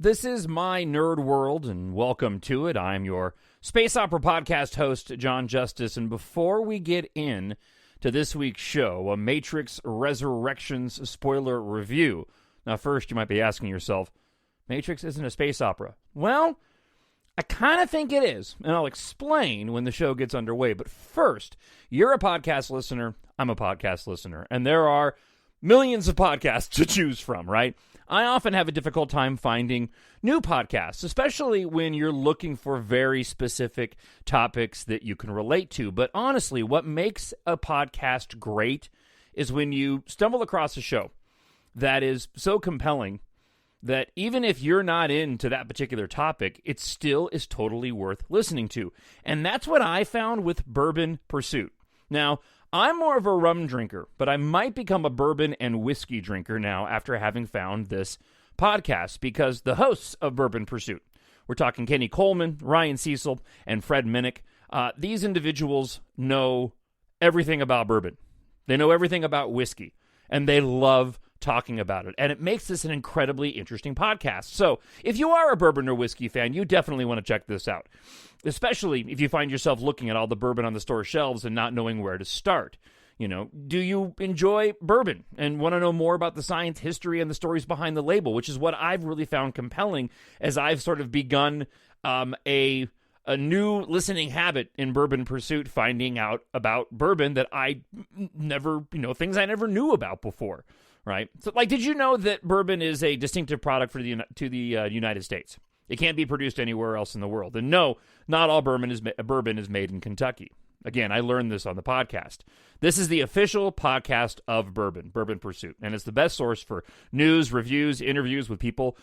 This is my nerd world, and welcome to it. I'm your space opera podcast host, Jon Justice, and before we get in to this week's show, a Matrix Resurrections spoiler review. Now, first, you might be asking yourself, Matrix isn't a space opera. Well, I kind of think it is, and I'll explain when the show gets underway. But first, you're a podcast listener, I'm a podcast listener, and there are millions of podcasts to choose from, right? I often have a difficult time finding new podcasts, especially when you're looking for very specific topics that you can relate to. But honestly, what makes a podcast great is when you stumble across a show that is so compelling that even if you're not into that particular topic, it still is totally worth listening to. And that's what I found with Bourbon Pursuit. Now, I'm more of a rum drinker, but I might become a bourbon and whiskey drinker now after having found this podcast, because the hosts of Bourbon Pursuit, we're talking Kenny Coleman, Ryan Cecil, and Fred Minnick, these individuals know everything about bourbon. They know everything about whiskey, and they love talking about it, and it makes this an incredibly interesting podcast. So if you are a bourbon or whiskey fan, you definitely want to check this out, especially if you find yourself looking at all the bourbon on the store shelves and not knowing where to start. You know, do you enjoy bourbon and want to know more about the science, history, and the stories behind the label, which is what I've really found compelling as I've sort of begun a new listening habit in Bourbon Pursuit, finding out about bourbon that I never, things I never knew about before. Right. So, did you know that bourbon is a distinctive product for the United States? It can't be produced anywhere else in the world. And no, not all bourbon is made in Kentucky. Again, I learned this on the podcast. This is the official podcast of Bourbon Pursuit, and it's the best source for news, reviews, interviews with people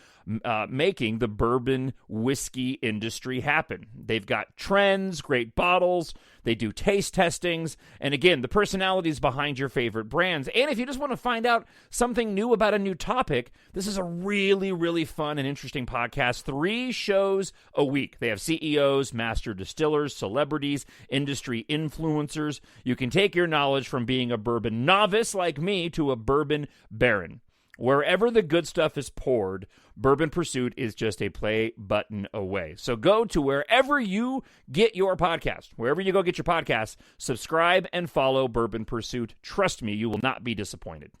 making the bourbon whiskey industry happen. They've got trends, great bottles, they do taste testings, and again, the personalities behind your favorite brands. And if you just want to find out something new about a new topic, this is a really, really fun and interesting podcast. 3 shows a week. They have CEOs, master distillers, celebrities, industry influencers. You can take your knowledge from being a bourbon novice like me to a bourbon baron. Wherever the good stuff is poured, Bourbon Pursuit is just a play button away. So go to wherever you get your podcast. Wherever you go get your podcast, subscribe and follow Bourbon Pursuit. Trust me, you will not be disappointed.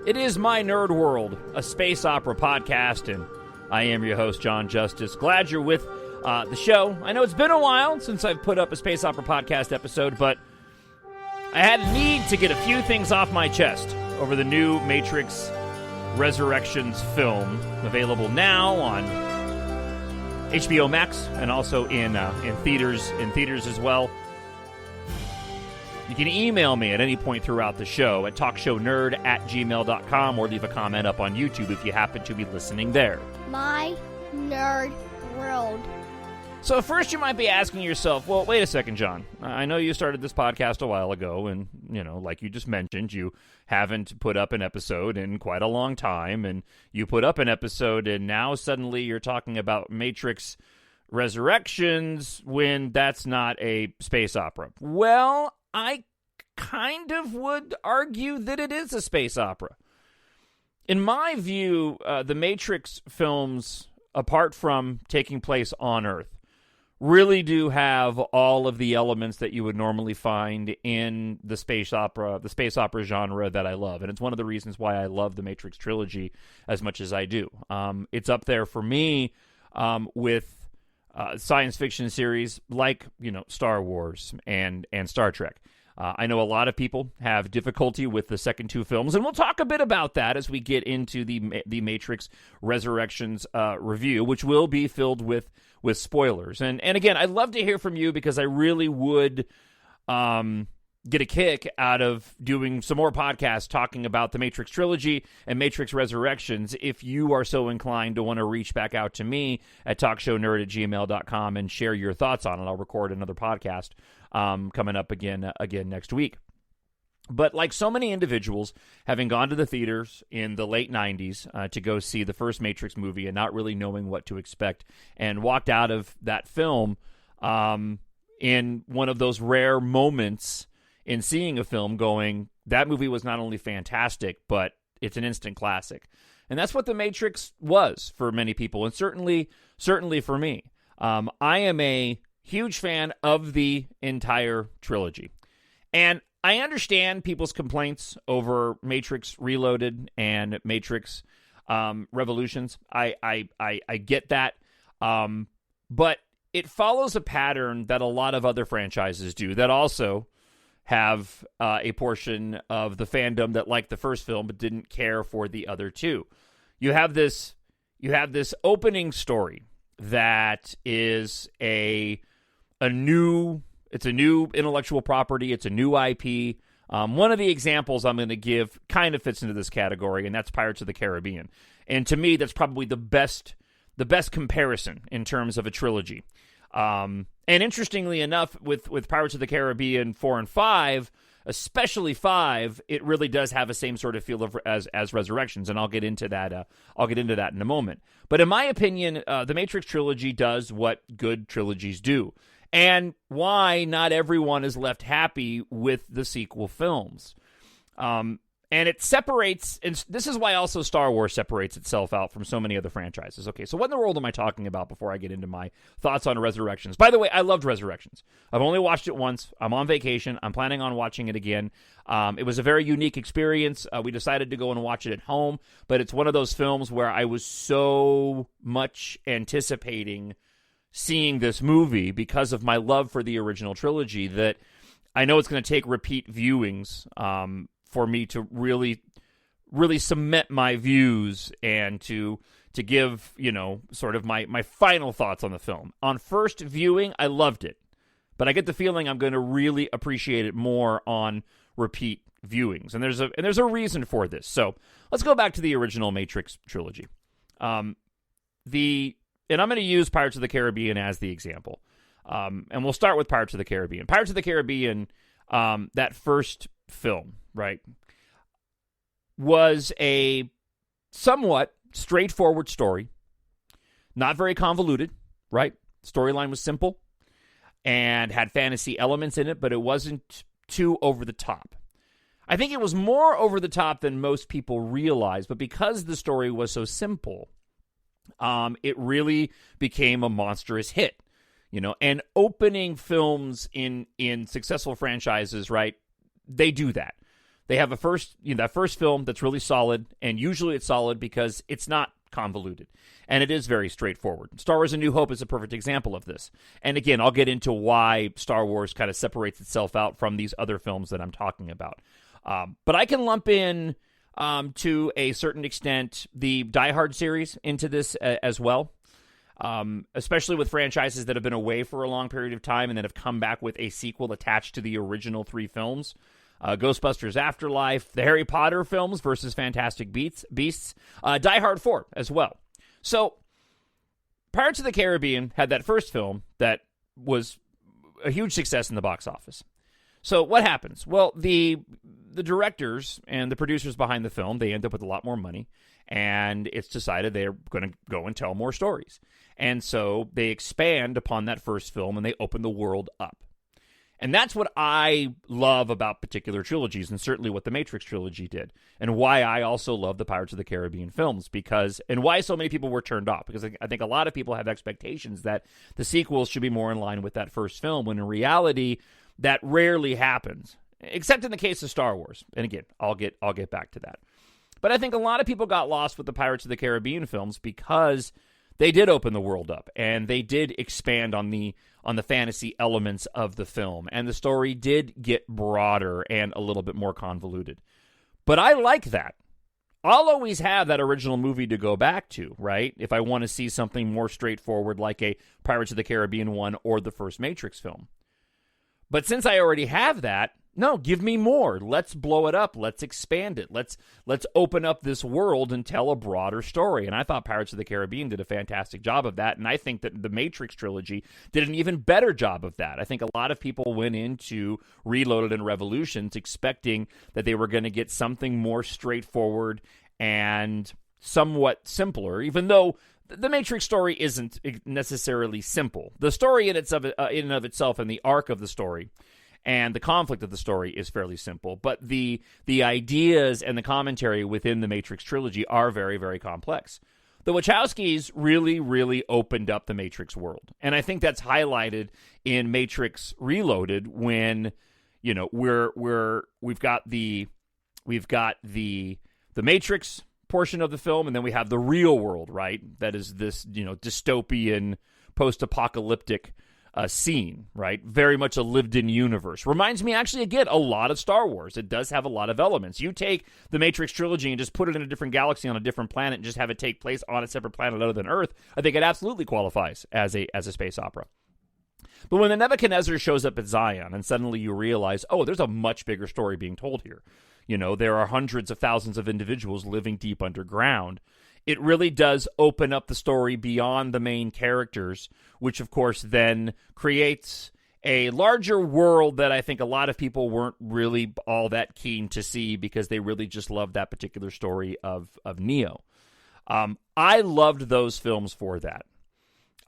It is My Nerd World, a space opera podcast, and I am your host, Jon Justice. Glad you're with the show. I know it's been a while since I've put up a space opera podcast episode, but I had a need to get a few things off my chest over the new Matrix Resurrections film, available now on HBO Max and also in theaters as well. You can email me at any point throughout the show at TalkShowNerd@gmail.com or leave a comment up on YouTube if you happen to be listening there. My Nerd World. So first you might be asking yourself, well, wait a second, Jon. I know you started this podcast a while ago, and, like you just mentioned, you haven't put up an episode in quite a long time, and you put up an episode, and now suddenly you're talking about Matrix Resurrections when that's not a space opera. Well, I kind of would argue that it is a space opera. In my view, the Matrix films, apart from taking place on Earth, really do have all of the elements that you would normally find in the space opera genre that I love. And it's one of the reasons why I love the Matrix trilogy as much as I do. It's up there for me with science fiction series like, Star Wars and Star Trek. I know a lot of people have difficulty with the second 2 films, and we'll talk a bit about that as we get into the Matrix Resurrections review, which will be filled with spoilers. And again, I'd love to hear from you, because I really would get a kick out of doing some more podcasts talking about the Matrix trilogy and Matrix Resurrections if you are so inclined to want to reach back out to me at TalkShowNerd@gmail.com and share your thoughts on it. I'll record another podcast coming up again next week. But like so many individuals, having gone to the theaters in the late 90s to go see the first Matrix movie and not really knowing what to expect, and walked out of that film in one of those rare moments in seeing a film going, that movie was not only fantastic, but it's an instant classic. And that's what The Matrix was for many people, and certainly for me. I am a huge fan of the entire trilogy. And I understand people's complaints over Matrix Reloaded and Matrix Revolutions. I get that. But it follows a pattern that a lot of other franchises do that also have a portion of the fandom that liked the first film but didn't care for the other two. You have this opening story that is a new intellectual property. It's a new IP. One of the examples I'm going to give kind of fits into this category, and that's Pirates of the Caribbean. And to me, that's probably the best comparison in terms of a trilogy. And interestingly enough, with Pirates of the Caribbean 4 and 5, especially 5, it really does have the same sort of feel as Resurrections, and I'll get into that. I'll get into that in a moment. But in my opinion, the Matrix trilogy does what good trilogies do, and why not everyone is left happy with the sequel films. And it separates, and this is why also Star Wars separates itself out from so many other franchises. Okay, so what in the world am I talking about before I get into my thoughts on Resurrections? By the way, I loved Resurrections. I've only watched it once. I'm on vacation. I'm planning on watching it again. It was a very unique experience. We decided to go and watch it at home, but it's one of those films where I was so much anticipating seeing this movie because of my love for the original trilogy that I know it's going to take repeat viewings for me to really cement my views and to give, sort of my final thoughts on the film. On first viewing, I loved it, but I get the feeling I'm going to really appreciate it more on repeat viewings. And there's a reason for this. So let's go back to the original Matrix trilogy. And I'm going to use Pirates of the Caribbean as the example. And we'll start with Pirates of the Caribbean. Pirates of the Caribbean, that first film, right, was a somewhat straightforward story, not very convoluted, right? Storyline was simple and had fantasy elements in it, but it wasn't too over the top. I think it was more over the top than most people realize, but because the story was so simple, it really became a monstrous hit. And opening films in successful franchises, right, they do that. They have that first film that's really solid, and usually it's solid because it's not convoluted, and it is very straightforward. Star Wars A New Hope is a perfect example of this. And again, I'll get into why Star Wars kind of separates itself out from these other films that I'm talking about. But I can lump in, to a certain extent, the Die Hard series into this as well. Especially with franchises that have been away for a long period of time and then have come back with a sequel attached to the original 3 films. Ghostbusters Afterlife, the Harry Potter films versus Fantastic Beasts, Die Hard 4 as well. So, Pirates of the Caribbean had that first film that was a huge success in the box office. So, what happens? Well, the directors and the producers behind the film, they end up with a lot more money, and it's decided they're going to go and tell more stories. And so they expand upon that first film, and they open the world up. And that's what I love about particular trilogies, and certainly what the Matrix trilogy did, and why I also love the Pirates of the Caribbean films, and why so many people were turned off, because I think a lot of people have expectations that the sequels should be more in line with that first film, when in reality, that rarely happens, except in the case of Star Wars. And again, I'll get back to that. But I think a lot of people got lost with the Pirates of the Caribbean films because they did open the world up, and they did expand on the fantasy elements of the film, and the story did get broader and a little bit more convoluted. But I like that. I'll always have that original movie to go back to, right? If I want to see something more straightforward like a Pirates of the Caribbean 1 or the first Matrix film. But since I already have that, No, give me more. Let's blow it up. Let's expand it. Let's open up this world and tell a broader story. And I thought Pirates of the Caribbean did a fantastic job of that. And I think that the Matrix trilogy did an even better job of that. I think a lot of people went into Reloaded and Revolutions expecting that they were going to get something more straightforward and somewhat simpler, even though the Matrix story isn't necessarily simple. The story in and of itself and the arc of the story and the conflict of the story is fairly simple, but the ideas and the commentary within the Matrix trilogy are very, very complex. The Wachowskis really, really opened up the Matrix world, and I think that's highlighted in Matrix Reloaded when we've got the Matrix portion of the film, and then we have the real world, right? That is this dystopian post-apocalyptic scene, right? Very much a lived-in universe. Reminds me, actually, again, a lot of Star Wars. It does have a lot of elements. You take the Matrix trilogy and just put it in a different galaxy on a different planet and just have it take place on a separate planet other than Earth, I think it absolutely qualifies as a space opera. But when the Nebuchadnezzar shows up at Zion and suddenly you realize, oh, there's a much bigger story being told here. There are hundreds of thousands of individuals living deep underground. It really does open up the story beyond the main characters, which, of course, then creates a larger world that I think a lot of people weren't really all that keen to see because they really just loved that particular story of Neo. I loved those films for that.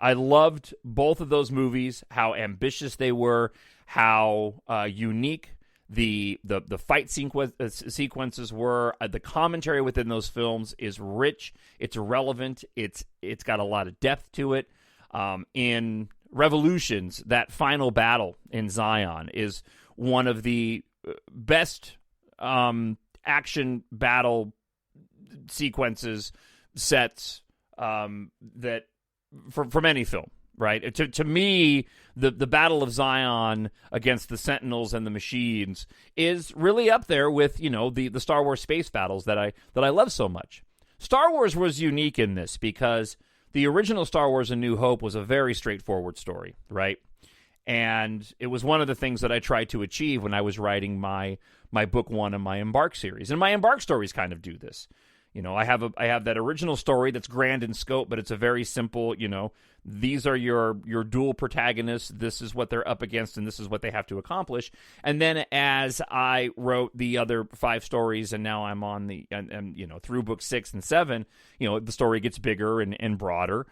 I loved both of those movies, how ambitious they were, how unique the fight sequences were. The commentary within those films is rich. It's relevant. It's got a lot of depth to it. In Revolutions, that final battle in Zion is one of the best action battle sequences sets that from any film. Right. To me, the Battle of Zion against the Sentinels and the Machines is really up there with the Star Wars space battles that I love so much. Star Wars was unique in this because the original Star Wars: A New Hope was a very straightforward story, right? And it was one of the things that I tried to achieve when I was writing my book one and my EMBARK series. And my EMBARK stories kind of do this. I have that original story that's grand in scope, but it's a very simple, these are your dual protagonists, this is what they're up against, and this is what they have to accomplish. And then as I wrote the other 5 stories, and now I'm on through book 6 and 7, the story gets bigger and broader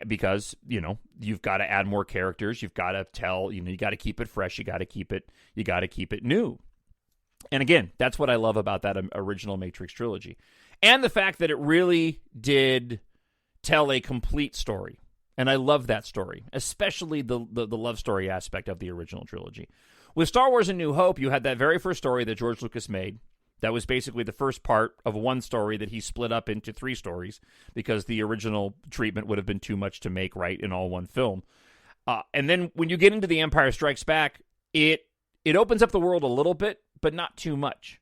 because, you've got to add more characters, you've got to tell, you got to keep it fresh, you got to keep it new. And again, that's what I love about that original Matrix trilogy. And the fact that it really did tell a complete story. And I love that story, especially the love story aspect of the original trilogy. With Star Wars: A New Hope, you had that very first story that George Lucas made. That was basically the first part of one story that he split up into 3 stories because the original treatment would have been too much to make right in all one film. And then when you get into The Empire Strikes Back, it opens up the world a little bit, but not too much.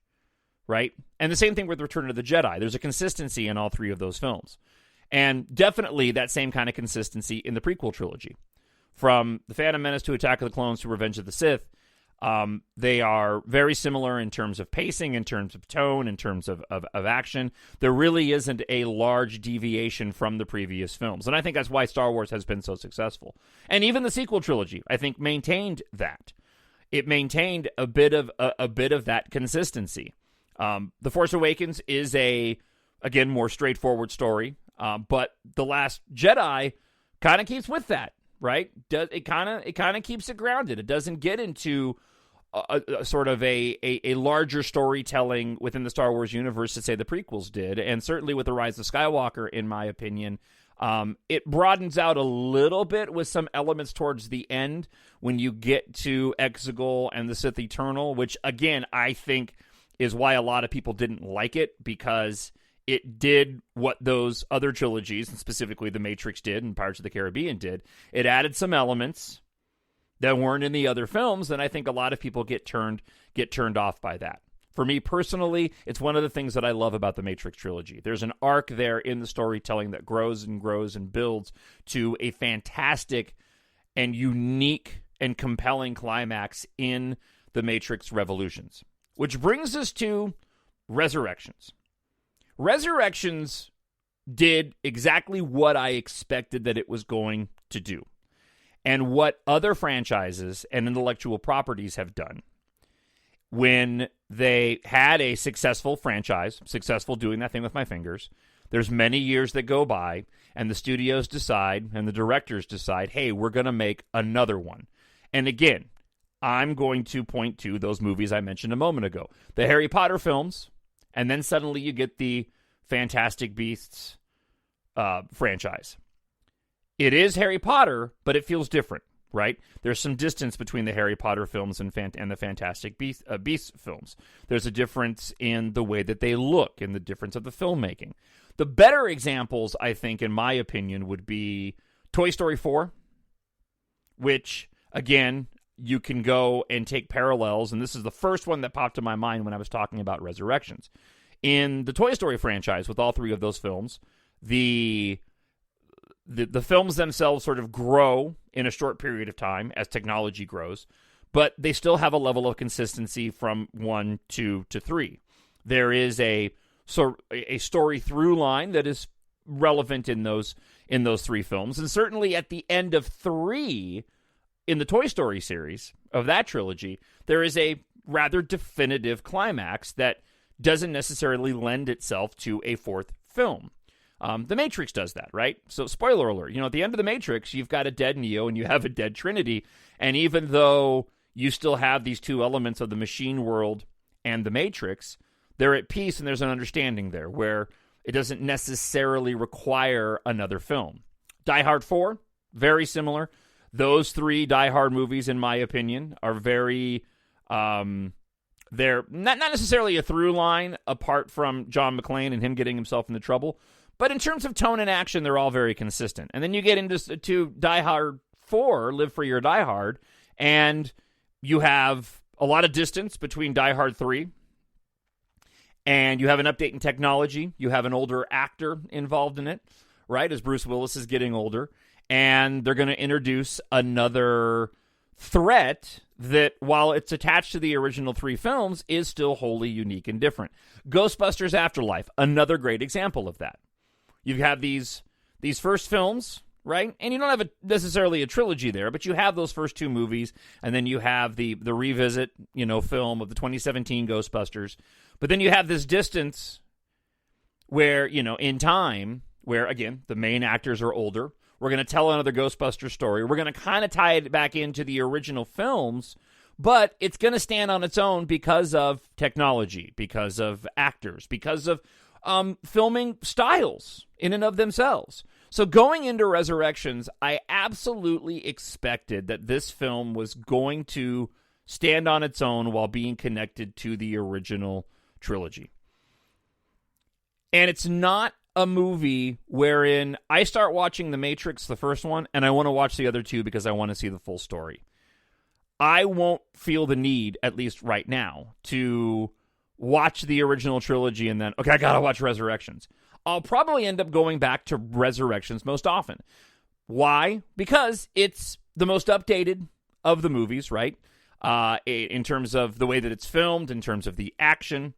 Right? And the same thing with Return of the Jedi. There's a consistency in all 3 of those films. And definitely that same kind of consistency in the prequel trilogy. From The Phantom Menace to Attack of the Clones to Revenge of the Sith, they are very similar in terms of pacing, in terms of tone, in terms of action. There really isn't a large deviation from the previous films. And I think that's why Star Wars has been so successful. And even the sequel trilogy, I think, maintained that. It maintained a bit of that consistency. The Force Awakens is again, more straightforward story, but The Last Jedi kind of keeps with that, right? It kind of keeps it grounded. It doesn't get into a sort of a larger storytelling within the Star Wars universe to say the prequels did, and certainly with The Rise of Skywalker, in my opinion, it broadens out a little bit with some elements towards the end when you get to Exegol and the Sith Eternal, which again I think is why a lot of people didn't like it, because it did what those other trilogies, and specifically The Matrix did and Pirates of the Caribbean did. It added some elements that weren't in the other films, and I think a lot of people get turned off by that. For me personally, it's one of the things that I love about the Matrix trilogy. There's an arc there in the storytelling that grows and grows and builds to a fantastic and unique and compelling climax in The Matrix Revolutions, which brings us to Resurrections. Resurrections did exactly what I expected that it was going to do, and what other franchises and intellectual properties have done when they had a successful franchise, successful doing that thing with my fingers. There's many years that go by, and the studios decide, and the directors decide, hey, we're going to make another one. And again, I'm going to point to those movies I mentioned a moment ago. The Harry Potter films, and then suddenly you get the Fantastic Beasts franchise. It is Harry Potter, but it feels different, right? There's some distance between the Harry Potter films and the Fantastic Beasts films. There's a difference in the way that they look and the difference of the filmmaking. The better examples, I think, in my opinion, would be Toy Story 4, which, again, you can go and take parallels, and this is the first one that popped in my mind when I was talking about Resurrections. In the Toy Story franchise, with all three of those films, the films themselves sort of grow in a short period of time as technology grows, but they still have a level of consistency from 1, 2 to 3. There is a story through line that is relevant in those three films, and certainly at the end of 3 in the Toy Story series of that trilogy, there is a rather definitive climax that doesn't necessarily lend itself to a fourth film. The Matrix does that, right? So, spoiler alert, at the end of The Matrix, you've got a dead Neo and you have a dead Trinity, and even though you still have these two elements of the machine world and the Matrix, they're at peace and there's an understanding there where it doesn't necessarily require another film. Die Hard 4, very similar. Those three Die Hard movies, in my opinion, are very... they're not necessarily a through line apart from John McClane and him getting himself into trouble, but in terms of tone and action, they're all very consistent. And then you get into Die Hard 4, Live Free or Die Hard, and you have a lot of distance between Die Hard 3, and you have an update in technology. You have an older actor involved in it, right, as Bruce Willis is getting older, and they're going to introduce another threat that, while it's attached to the original 3 films, is still wholly unique and different. Ghostbusters Afterlife, another great example of that. You have these first films, right? And you don't have necessarily a trilogy there, but you have those first 2 movies, and then you have the revisit, film of the 2017 Ghostbusters. But then you have this distance where, in time, where, again, the main actors are older. We're going to tell another Ghostbusters story. We're going to kind of tie it back into the original films, but it's going to stand on its own because of technology, because of actors, because of filming styles in and of themselves. So going into Resurrections, I absolutely expected that this film was going to stand on its own while being connected to the original trilogy. And it's not a movie wherein I start watching The Matrix, the first one, and I want to watch the other 2 because I want to see the full story. I won't feel the need, at least right now, to watch the original trilogy and then, okay, I gotta watch Resurrections. I'll probably end up going back to Resurrections most often. Why? Because it's the most updated of the movies, right? In terms of the way that it's filmed, in terms of the action.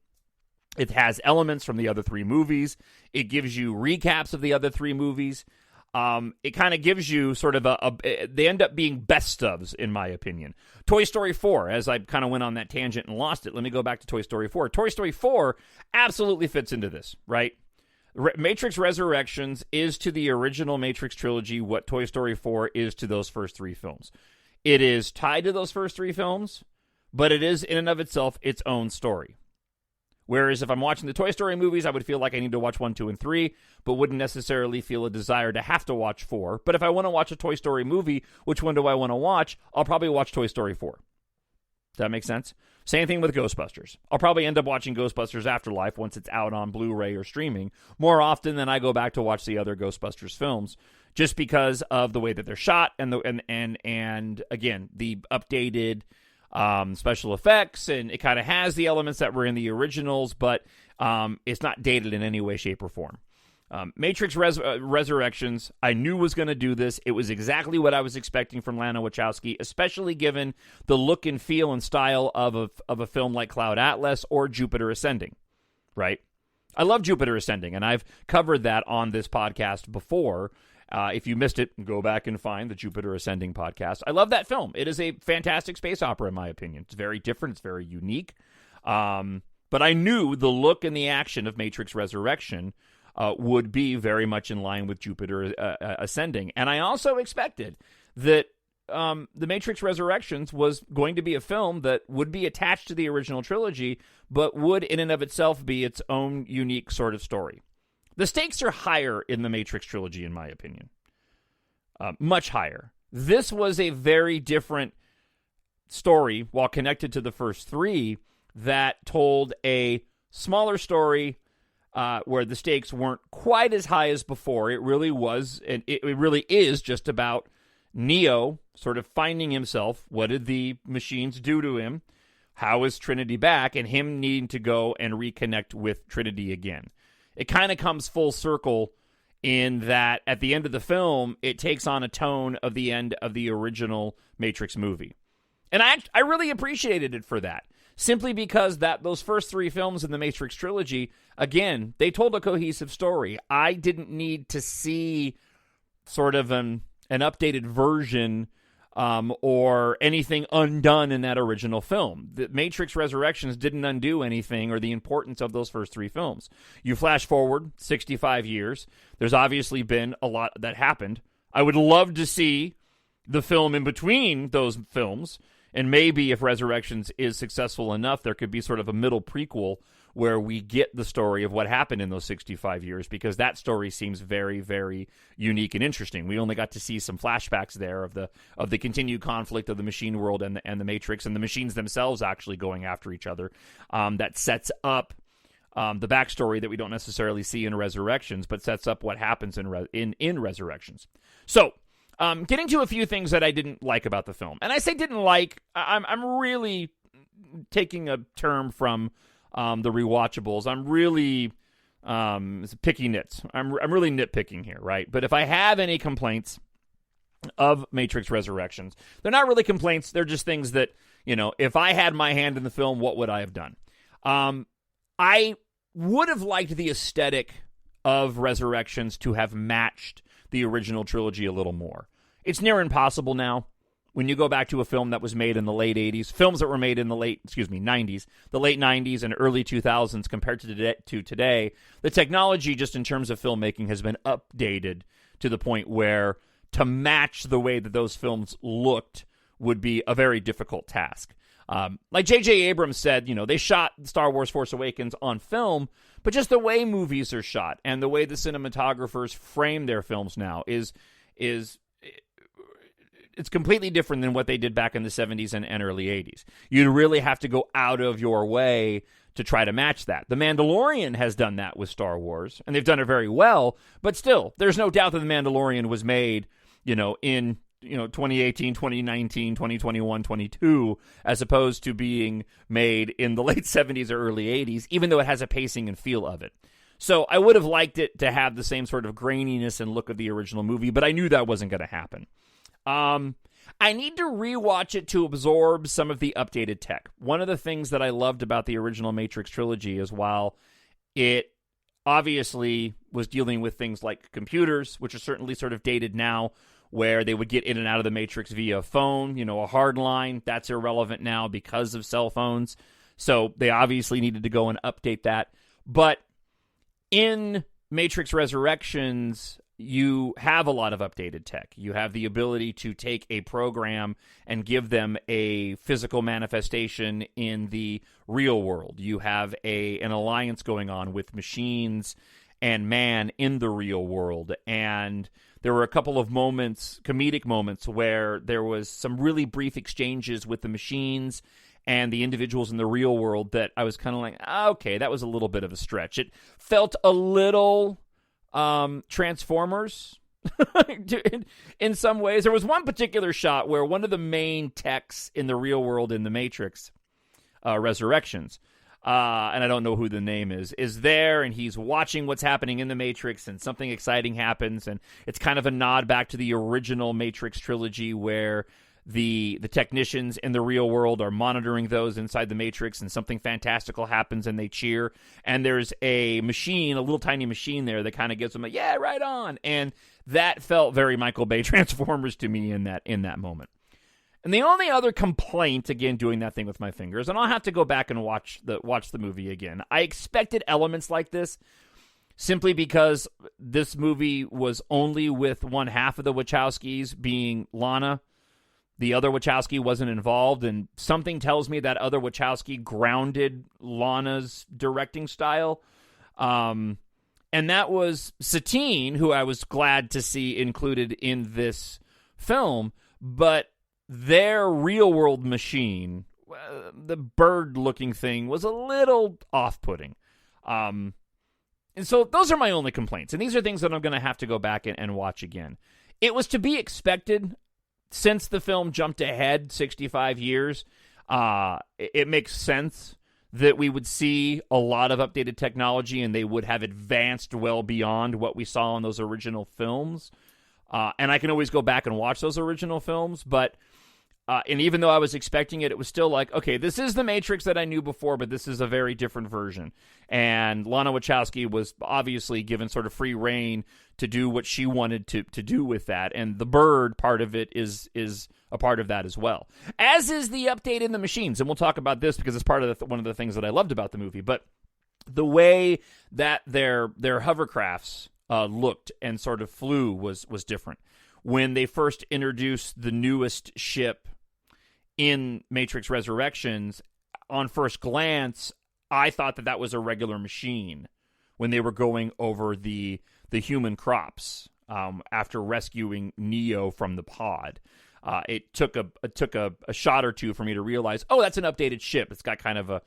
It has elements from the other 3 movies. It gives you recaps of the other 3 movies. It kind of gives you sort of they end up being best ofs, in my opinion. Toy Story 4, as I kind of went on that tangent and lost it, let me go back to Toy Story 4. Toy Story 4 absolutely fits into this, right? Matrix Resurrections is to the original Matrix trilogy what Toy Story 4 is to those first 3 films. It is tied to those first 3 films, but it is in and of itself its own story. Whereas if I'm watching the Toy Story movies, I would feel like I need to watch 1, 2, and 3, but wouldn't necessarily feel a desire to have to watch 4. But if I want to watch a Toy Story movie, which one do I want to watch? I'll probably watch Toy Story 4. Does that make sense? Same thing with Ghostbusters. I'll probably end up watching Ghostbusters Afterlife once it's out on Blu-ray or streaming more often than I go back to watch the other Ghostbusters films, just because of the way that they're shot and again, the updated special effects, and it kind of has the elements that were in the originals, but it's not dated in any way, shape, or form. Matrix Resurrections, I knew was going to do this. It was exactly what I was expecting from Lana Wachowski, especially given the look and feel and style of a film like Cloud Atlas or Jupiter Ascending, right? I love Jupiter Ascending, and I've covered that on this podcast before. If you missed it, go back and find the Jupiter Ascending podcast. I love that film. It is a fantastic space opera, in my opinion. It's very different. It's very unique. But I knew the look and the action of Matrix Resurrection would be very much in line with Jupiter Ascending. And I also expected that The Matrix Resurrections was going to be a film that would be attached to the original trilogy, but would in and of itself be its own unique sort of story. The stakes are higher in the Matrix trilogy, in my opinion. Much higher. This was a very different story, while connected to the first three, that told a smaller story where the stakes weren't quite as high as before. It really was, and it really is just about Neo sort of finding himself. What did the machines do to him? How is Trinity back? And him needing to go and reconnect with Trinity again. It kind of comes full circle in that at the end of the film, it takes on a tone of the end of the original Matrix movie. And I really appreciated it for that. Simply because those first three films in the Matrix trilogy, again, they told a cohesive story. I didn't need to see sort of an updated version or anything undone in that original film. The Matrix Resurrections didn't undo anything or the importance of those first three films. You flash forward 65 years. There's obviously been a lot that happened. I would love to see the film in between those films, and maybe if Resurrections is successful enough, there could be sort of a middle prequel where we get the story of what happened in those 65 years, because that story seems very, very unique and interesting. We only got to see some flashbacks there of the continued conflict of the machine world and the Matrix, and the machines themselves actually going after each other. That sets up the backstory that we don't necessarily see in Resurrections, but sets up what happens in Resurrections. So, getting to a few things that I didn't like about the film. And I say didn't like, I'm really taking a term from the rewatchables. I'm really picky nits. I'm really nitpicking here, right? But if I have any complaints of Matrix Resurrections, they're not really complaints. They're just things that, if I had my hand in the film, what would I have done? I would have liked the aesthetic of Resurrections to have matched the original trilogy a little more. It's near impossible now. When you go back to a film that was made in the late 80s, films that were made in the late 90s, the late 90s and early 2000s compared to today, the technology just in terms of filmmaking has been updated to the point where to match the way that those films looked would be a very difficult task. Like J.J. Abrams said, they shot Star Wars Force Awakens on film, but just the way movies are shot and the way the cinematographers frame their films now is it's completely different than what they did back in the 70s and early 80s. You really have to go out of your way to try to match that. The Mandalorian has done that with Star Wars, and they've done it very well, but still, there's no doubt that The Mandalorian was made, in 2018, 2019, 2021, 22, as opposed to being made in the late 70s or early 80s, even though it has a pacing and feel of it. So I would have liked it to have the same sort of graininess and look of the original movie, but I knew that wasn't going to happen. I need to rewatch it to absorb some of the updated tech. One of the things that I loved about the original Matrix trilogy is while it obviously was dealing with things like computers, which are certainly sort of dated now, where they would get in and out of the Matrix via phone, a hard line. That's irrelevant now because of cell phones. So they obviously needed to go and update that. But in Matrix Resurrections, you have a lot of updated tech. You have the ability to take a program and give them a physical manifestation in the real world. You have an alliance going on with machines and man in the real world. And there were a couple of comedic moments, where there was some really brief exchanges with the machines and the individuals in the real world that I was kind of like, okay, that was a little bit of a stretch. It felt a little Transformers in some ways. There was one particular shot where one of the main techs in the real world in the Matrix Resurrections and I don't know who the name is there, and he's watching what's happening in the Matrix, and something exciting happens, and it's kind of a nod back to the original Matrix trilogy where the technicians in the real world are monitoring those inside the Matrix, and something fantastical happens, and they cheer, and there's a little tiny machine there that kind of gives them a, yeah, right on, and that felt very Michael Bay Transformers to me in that moment. And the only other complaint, again, doing that thing with my fingers, and I'll have to go back and watch the movie again. I expected elements like this simply because this movie was only with one half of the Wachowskis being Lana. The other Wachowski wasn't involved, and something tells me that other Wachowski grounded Lana's directing style. And that was Satine, who I was glad to see included in this film, but their real-world machine, the bird-looking thing, was a little off-putting. And so those are my only complaints. And these are things that I'm going to have to go back and watch again. It was to be expected since the film jumped ahead 65 years. It makes sense that we would see a lot of updated technology and they would have advanced well beyond what we saw in those original films. And I can always go back and watch those original films, but and even though I was expecting it, it was still like, okay, this is the Matrix that I knew before, but this is a very different version. And Lana Wachowski was obviously given sort of free reign to do what she wanted to do with that. And the bird part of it is a part of that as well. As is the update in the machines. And we'll talk about this because it's part of one of the things that I loved about the movie. But the way that their hovercrafts looked and sort of flew was different. When they first introduced the newest ship in Matrix Resurrections, on first glance, I thought that was a regular machine when they were going over the human crops after rescuing Neo from the pod. It took a shot or two for me to realize, oh, that's an updated ship. It's got kind of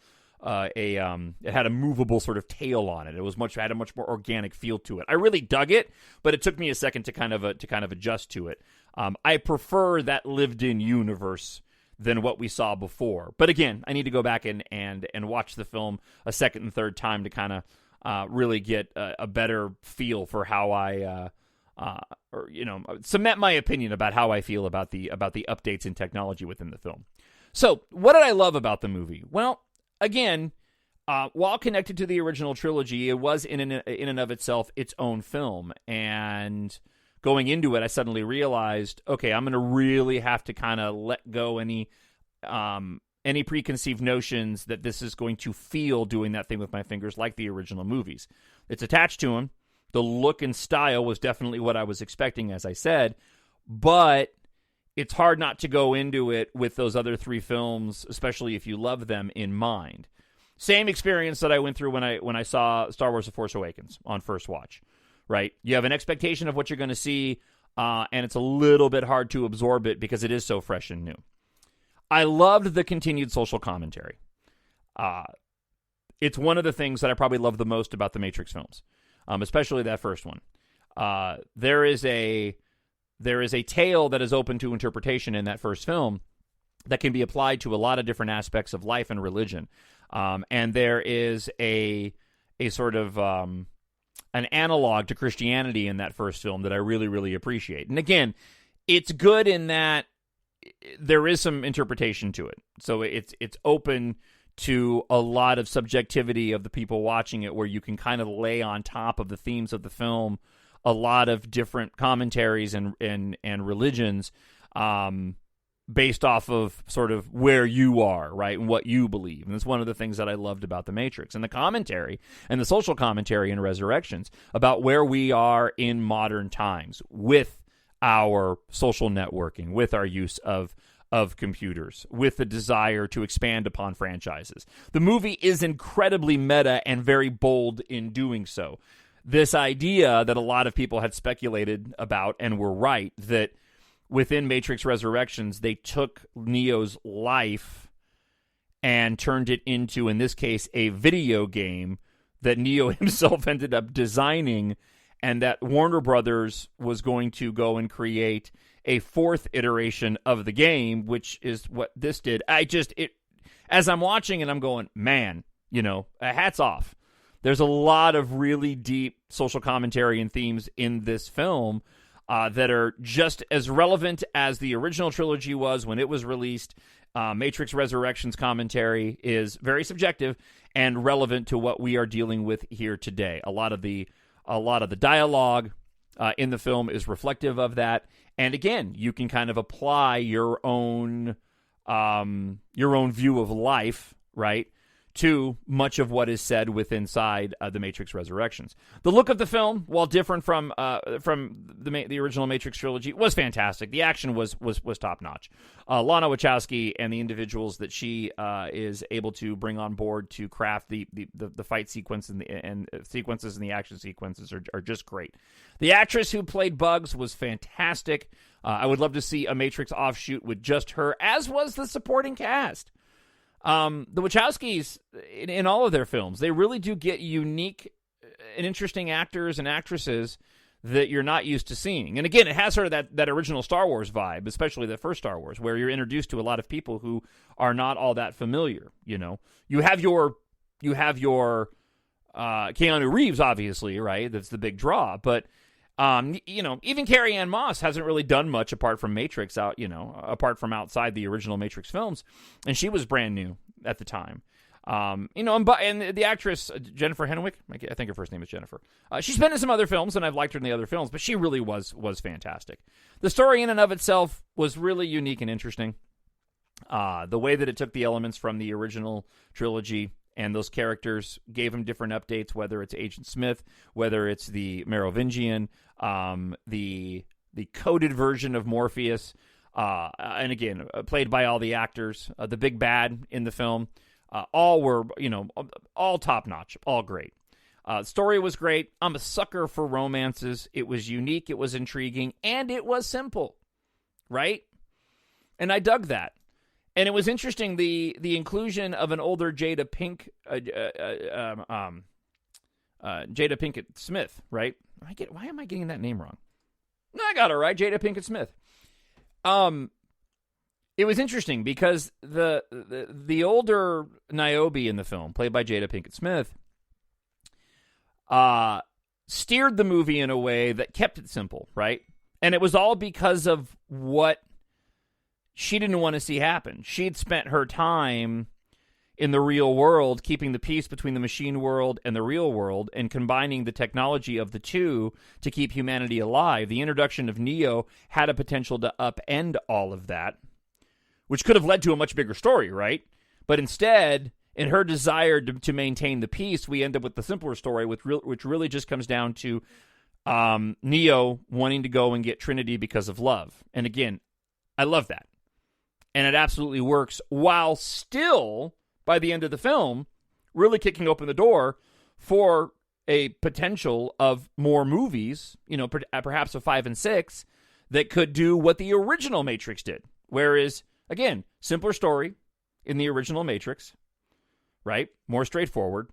it had a movable sort of tail on it. It had a much more organic feel to it. I really dug it, but it took me a second to kind of adjust to it. I prefer that lived-in universe than what we saw before. But again, I need to go back and watch the film a second and third time to kind of really get a better feel for how I cement my opinion about how I feel about the updates in technology within the film. So, what did I love about the movie? Well, again, while connected to the original trilogy, it was in and of itself its own film. And going into it, I suddenly realized, okay, I'm going to really have to kind of let go any preconceived notions that this is going to feel doing that thing with my fingers like the original movies. It's attached to them. The look and style was definitely what I was expecting, as I said, but it's hard not to go into it with those other three films, especially if you love them, in mind. Same experience that I went through when I saw Star Wars: The Force Awakens on first watch, right? You have an expectation of what you're going to see, and it's a little bit hard to absorb it because it is so fresh and new. I loved the continued social commentary. It's one of the things that I probably love the most about the Matrix films, especially that first one. There is a tale that is open to interpretation in that first film that can be applied to a lot of different aspects of life and religion. And there is a sort of an analog to Christianity in that first film that I really, really appreciate. And again, it's good in that there is some interpretation to it. So it's open to a lot of subjectivity of the people watching it, where you can kind of lay on top of the themes of the film a lot of different commentaries and religions based off of sort of where you are, right, and what you believe. And that's one of the things that I loved about The Matrix. And the commentary and the social commentary in Resurrections about where we are in modern times with our social networking, with our use of computers, with the desire to expand upon franchises. The movie is incredibly meta and very bold in doing so. This idea that a lot of people had speculated about and were right, that within Matrix Resurrections, they took Neo's life and turned it into, in this case, a video game that Neo himself ended up designing, and that Warner Brothers was going to go and create a fourth iteration of the game, which is what this did. As I'm watching and I'm going, man, hats off. There's a lot of really deep social commentary and themes in this film that are just as relevant as the original trilogy was when it was released. Matrix Resurrections commentary is very subjective and relevant to what we are dealing with here today. A lot of the dialogue in the film is reflective of that. And again, you can kind of apply your own view of life, right, to much of what is said inside the Matrix Resurrections. The look of the film, while different from the original Matrix trilogy, was fantastic. The action was top notch. Lana Wachowski and the individuals that she is able to bring on board to craft the fight sequence and sequences and the action sequences are just great. The actress who played Bugs was fantastic. I would love to see a Matrix offshoot with just her, as was the supporting cast. The Wachowskis, in all of their films, they really do get unique and interesting actors and actresses that you're not used to seeing. And again, it has sort of that original Star Wars vibe, especially the first Star Wars, where you're introduced to a lot of people who are not all that familiar. You have your Keanu Reeves, obviously, right? That's the big draw, but even Carrie Ann Moss hasn't really done much apart from Matrix apart from outside the original Matrix films, and she was brand new at the time. And the actress Jennifer Henwick, I think her first name is Jennifer. She's been in some other films, and I've liked her in the other films, but she really was fantastic. The story in and of itself was really unique and interesting. The way that it took the elements from the original trilogy and those characters gave him different updates, whether it's Agent Smith, whether it's the Merovingian, the coded version of Morpheus, and again, played by all the actors, the big bad in the film, all were, all top-notch, all great. Story was great. I'm a sucker for romances. It was unique, it was intriguing, and it was simple, right? And I dug that. And it was interesting, the inclusion of an older Jada Pinkett Smith, right? Why am I getting that name wrong? No, I got it right, Jada Pinkett Smith. It was interesting because the older Niobe in the film, played by Jada Pinkett Smith, steered the movie in a way that kept it simple, right? And it was all because of what she didn't want to see happen. She'd spent her time in the real world, keeping the peace between the machine world and the real world, and combining the technology of the two to keep humanity alive. The introduction of Neo had a potential to upend all of that, which could have led to a much bigger story, right? But instead, in her desire to maintain the peace, we end up with the simpler story, which really just comes down to Neo wanting to go and get Trinity because of love. And again, I love that. And it absolutely works, while still, by the end of the film, really kicking open the door for a potential of more movies, perhaps a 5 and 6, that could do what the original Matrix did. Whereas, again, simpler story in the original Matrix, right? More straightforward.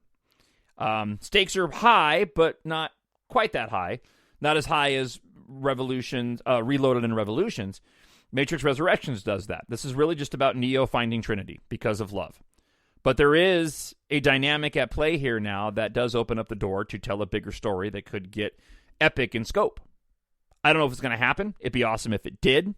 Stakes are high, but not quite that high. Not as high as Reloaded and Revolutions. Matrix Resurrections does that. This is really just about Neo finding Trinity because of love. But there is a dynamic at play here now that does open up the door to tell a bigger story that could get epic in scope. I don't know if it's going to happen. It'd be awesome if it did.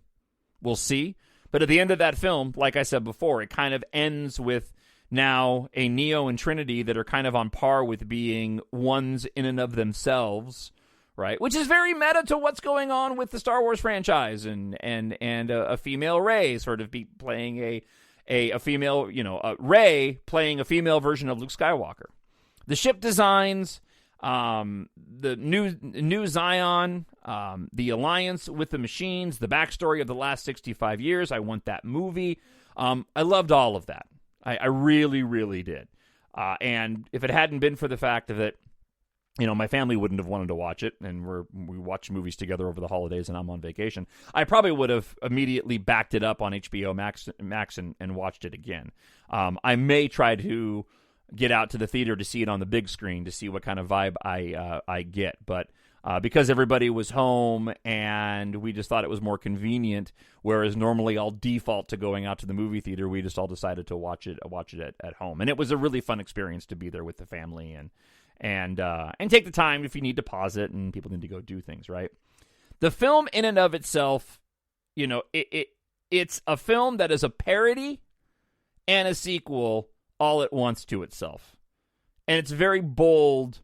We'll see. But at the end of that film, like I said before, it kind of ends with now a Neo and Trinity that are kind of on par with being ones in and of themselves, right? Which is very meta to what's going on with the Star Wars franchise and a female Rey sort of be playing a female, Rey playing a female version of Luke Skywalker. The ship designs, the new Zion, the alliance with the machines, the backstory of the last 65 years. I want that movie. I loved all of that. I really, really did. And if it hadn't been for the fact that, my family wouldn't have wanted to watch it, and we watch movies together over the holidays and I'm on vacation, I probably would have immediately backed it up on HBO Max and watched it again. I may try to get out to the theater to see it on the big screen to see what kind of vibe I get, but because everybody was home, and we just thought it was more convenient. Whereas normally I'll default to going out to the movie theater. We just all decided to watch it at home, and it was a really fun experience to be there with the family and take the time if you need to pause it and people need to go do things, right? The film in and of itself, it's a film that is a parody and a sequel all at once to itself. And it's very bold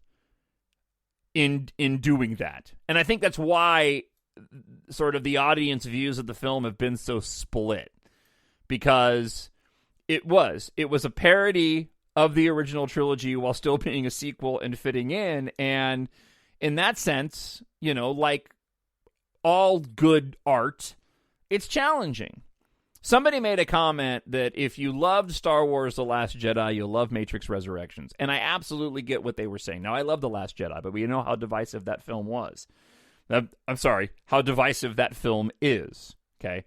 in doing that. And I think that's why sort of the audience views of the film have been so split. Because it was a parody of the original trilogy while still being a sequel and fitting in. And in that sense, like all good art, it's challenging. Somebody made a comment that if you loved Star Wars The Last Jedi, you'll love Matrix Resurrections. And I absolutely get what they were saying. Now, I love The Last Jedi, but we know how divisive that film was. I'm sorry, how divisive that film is. Okay.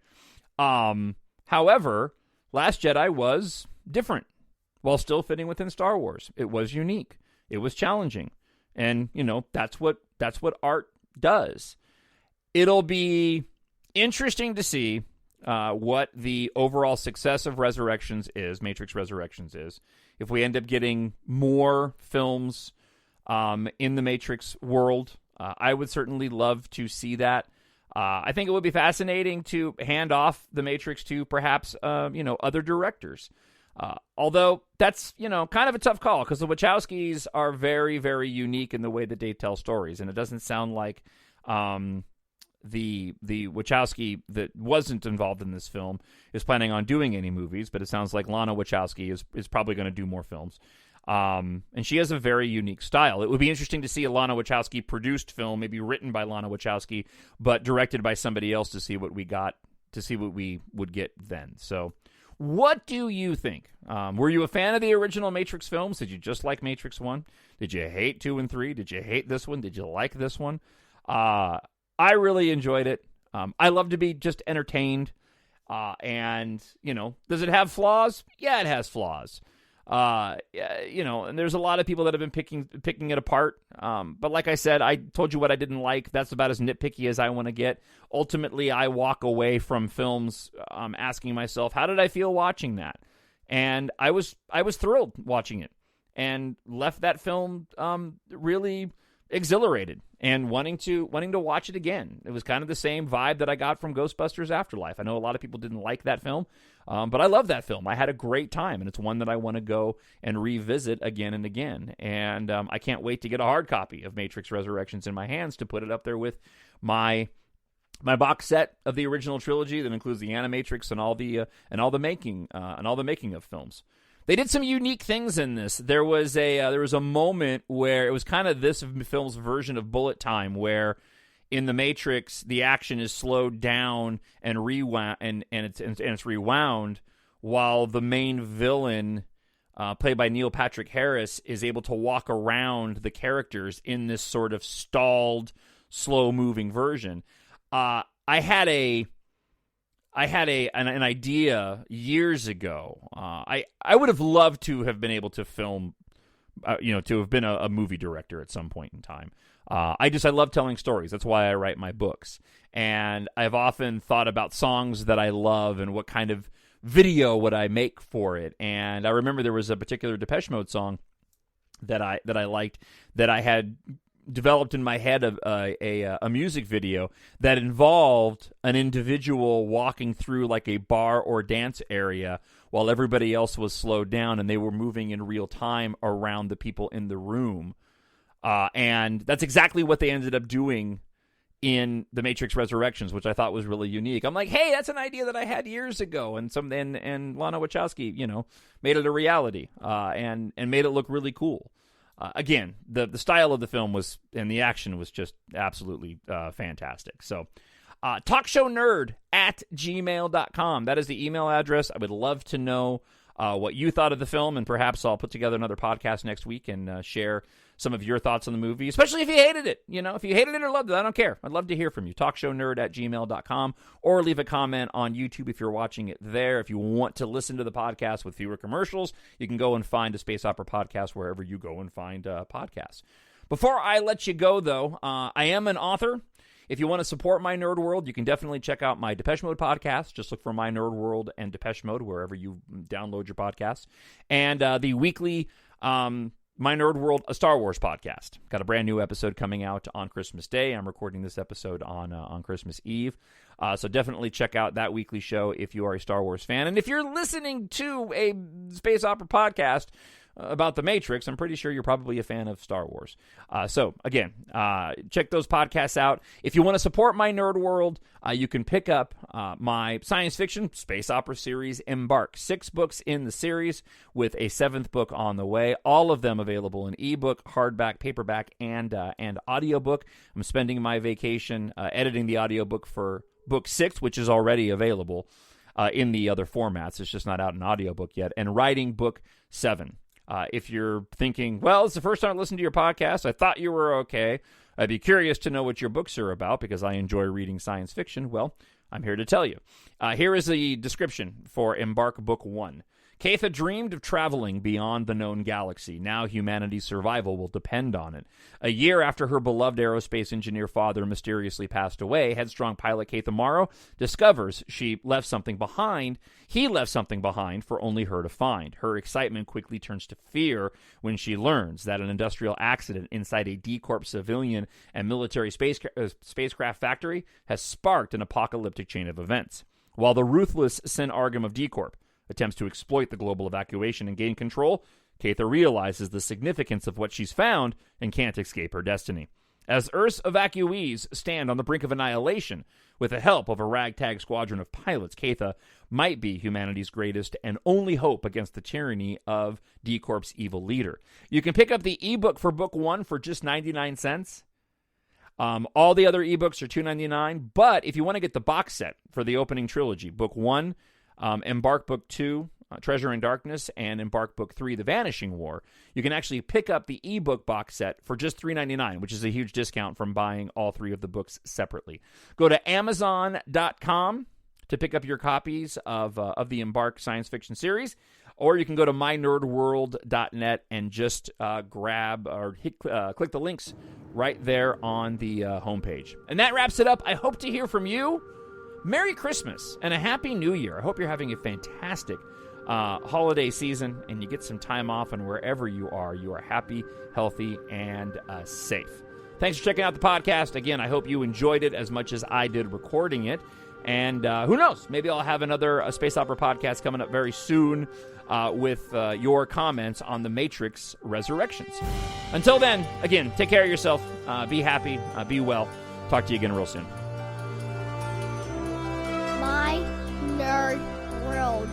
However, Last Jedi was different while still fitting within Star Wars. It was unique. It was challenging. And, that's what art does. It'll be interesting to see what the overall success of Matrix Resurrections is. If we end up getting more films in the Matrix world, I would certainly love to see that. I think it would be fascinating to hand off the Matrix to perhaps, other directors. Although that's, kind of a tough call because the Wachowskis are very, very unique in the way that they tell stories. And it doesn't sound like the Wachowski that wasn't involved in this film is planning on doing any movies, but it sounds like Lana Wachowski is probably going to do more films. And she has a very unique style. It would be interesting to see a Lana Wachowski produced film, maybe written by Lana Wachowski, but directed by somebody else to see what we would get then. So what do you think? Were you a fan of the original Matrix films? Did you just like Matrix 1? Did you hate 2 and 3? Did you hate this one? Did you like this one? I really enjoyed it. I love to be just entertained. And, does it have flaws? Yeah, it has flaws. And there's a lot of people that have been picking it apart. But like I said, I told you what I didn't like. That's about as nitpicky as I want to get. Ultimately, I walk away from films asking myself, how did I feel watching that? And I was thrilled watching it and left that film really exhilarated and wanting to watch it again. It was kind of the same vibe that I got from Ghostbusters Afterlife. I know a lot of people didn't like that film, but I love that film. I had a great time, and it's one that I want to go and revisit again and again. And I can't wait to get a hard copy of Matrix Resurrections in my hands to put it up there with my box set of the original trilogy that includes the Animatrix and all the making of films. They did some unique things in this. There was a moment where it was kind of this film's version of bullet time, where in the Matrix the action is slowed down and rewound, and it's rewound, while the main villain, played by Neil Patrick Harris, is able to walk around the characters in this sort of stalled, slow-moving version. I had an idea years ago. I would have loved to have been able to film, to have been a movie director at some point in time. I love telling stories. That's why I write my books. And I've often thought about songs that I love and what kind of video would I make for it. And I remember there was a particular Depeche Mode song that I liked, that I had developed in my head a music video that involved an individual walking through like a bar or dance area while everybody else was slowed down, and they were moving in real time around the people in the room. And that's exactly what they ended up doing in The Matrix Resurrections, which I thought was really unique. I'm like, hey, that's an idea that I had years ago, and Lana Wachowski, made it a reality, and made it look really cool. Again, the style of the film and the action was just absolutely fantastic. So, TalkShowNerd@gmail.com. That is the email address. I would love to know what you thought of the film, and perhaps I'll put together another podcast next week and share some of your thoughts on the movie, especially if you hated it. If you hated it or loved it, I don't care. I'd love to hear from you. TalkShowNerd@gmail.com, or leave a comment on YouTube if you're watching it there. If you want to listen to the podcast with fewer commercials, you can go and find a Space Opera podcast wherever you go and find podcasts. Before I let you go, though, I am an author. If you want to support My Nerd World, you can definitely check out my Depeche Mode podcast. Just look for My Nerd World and Depeche Mode wherever you download your podcasts. And the weekly My Nerd World, a Star Wars podcast. Got a brand new episode coming out on Christmas Day. I'm recording this episode on Christmas Eve. So definitely check out that weekly show if you are a Star Wars fan. And if you're listening to a space opera podcast about The Matrix, I'm pretty sure you're probably a fan of Star Wars. So, again, check those podcasts out. If you want to support My Nerd World, you can pick up my science fiction space opera series, EMBARK. 6 books in the series with a 7th book on the way. All of them available in ebook, hardback, paperback, and audiobook. I'm spending my vacation editing the audiobook for Book 6, which is already available in the other formats. It's just not out in audiobook yet. And writing Book 7. If you're thinking, well, it's the first time I listened to your podcast, I thought you were okay, I'd be curious to know what your books are about because I enjoy reading science fiction. Well, I'm here to tell you. Here is the description for EMBARK Book 1. Keitha dreamed of traveling beyond the known galaxy. Now humanity's survival will depend on it. A year after her beloved aerospace engineer father mysteriously passed away, headstrong pilot Keitha Morrow discovers she left something behind. He left something behind for only her to find. Her excitement quickly turns to fear when she learns that an industrial accident inside a D-Corp civilian and military spacecraft factory has sparked an apocalyptic chain of events. While the ruthless Sin Argam of D-Corp attempts to exploit the global evacuation and gain control, Keitha realizes the significance of what she's found and can't escape her destiny. As Earth's evacuees stand on the brink of annihilation, with the help of a ragtag squadron of pilots, Keitha might be humanity's greatest and only hope against the tyranny of D-Corp's evil leader. You can pick up the ebook for Book 1 for just 99 cents. All the other ebooks are $2.99, but if you want to get the box set for the opening trilogy, Book 1, EMBARK Book 2, Treasure in Darkness, and EMBARK Book 3, The Vanishing War, you can actually pick up the ebook box set for just $3.99, which is a huge discount from buying all 3 of the books separately. Go to Amazon.com to pick up your copies of the EMBARK science fiction series, or you can go to mynerdworld.net and just grab or click the links right there on the homepage. And that wraps it up. I hope to hear from you. Merry Christmas and a Happy New Year. I hope you're having a fantastic holiday season and you get some time off, and wherever you are happy, healthy, and safe. Thanks for checking out the podcast. Again, I hope you enjoyed it as much as I did recording it. And who knows, maybe I'll have another Space Opera podcast coming up very soon with your comments on The Matrix Resurrections. Until then, again, take care of yourself. Be happy. Be well. Talk to you again real soon. My Nerd World.